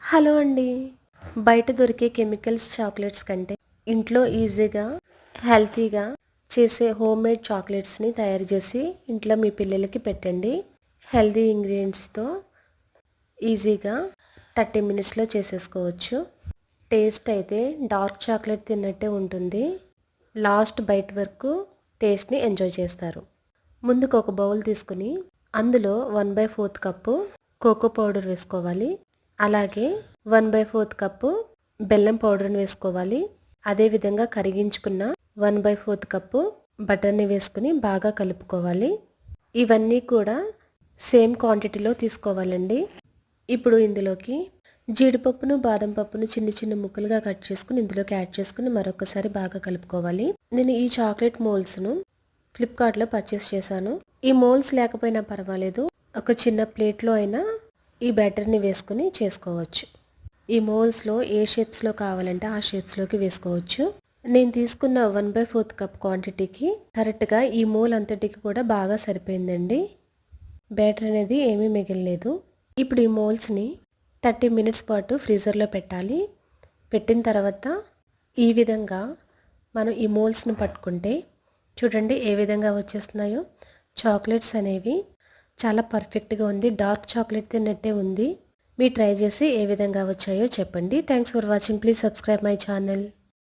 Hello అండి. బయట దొరికే కెమికల్స్ చాక్లెట్స్ కంటే ఇంట్లో ఈజీగా, హెల్తీగా చేసే హోమ్మేడ్ చాక్లెట్స్‌ని తయారు చేసి ఇంట్లో మీ పిల్లలకి పెట్టండి. హెల్తీ ఇంగ్రీడియంట్స్‌తో ఈజీగా 30 మినిట్స్‌లో చేసేసుకోవచ్చు. టేస్ట్ అయితే డార్క్ చాక్లెట్ తిన్నట్టే ఉంటుంది. లాస్ట్ బైట్ వరకు టేస్ట్‌ని ఎంజాయ్ చేస్తారు. ముందుకు ఒక బౌల్ తీసుకుని అందులో 1/4 కప్పు కోకో పౌడర్ వేసుకోవాలి. అలాగే 1/4 కప్పు బెల్లం పౌడర్ని వేసుకోవాలి. అదేవిధంగా కరిగించుకున్న 1/4 కప్పు బటర్ని వేసుకుని బాగా కలుపుకోవాలి. ఇవన్నీ కూడా సేమ్ క్వాంటిటీలో తీసుకోవాలండి. ఇప్పుడు ఇందులోకి జీడిపప్పును బాదం పప్పును చిన్న చిన్న ముక్కలుగా కట్ చేసుకుని ఇందులోకి యాడ్ చేసుకుని మరొకసారి బాగా కలుపుకోవాలి. నేను ఈ చాక్లెట్ మోల్స్ను ఫ్లిప్కార్ట్లో పర్చేస్ చేశాను. ఈ మోల్స్ లేకపోయినా పర్వాలేదు, ఒక చిన్న ప్లేట్లో అయినా ఈ బ్యాటర్ని వేసుకుని చేసుకోవచ్చు. ఈ మోల్స్లో ఏ షేప్స్లో కావాలంటే ఆ షేప్స్లోకి వేసుకోవచ్చు. నేను తీసుకున్న 1/4 కప్ క్వాంటిటీకి కరెక్ట్గా ఈ మోల్ అంతటికి కూడా బాగా సరిపోయిందండి. బ్యాటర్ అనేది ఏమీ మిగలలేదు. ఇప్పుడు ఈ మోల్స్ని 30 మినిట్స్ పాటు ఫ్రీజర్లో పెట్టాలి. పెట్టిన తర్వాత ఈ విధంగా మనం ఈ మోల్స్ని పట్టుకుంటే చూడండి ఏ విధంగా వచ్చేస్తున్నాయో. చాక్లెట్స్ అనేవి చాలా పర్ఫెక్ట్గా ఉంది. డార్క్ చాక్లెట్ తిన్నట్టే ఉంది. మీరు ట్రై చేసి ఏ విధంగా వచ్చాయో చెప్పండి. Thanks for watching. Please subscribe my channel.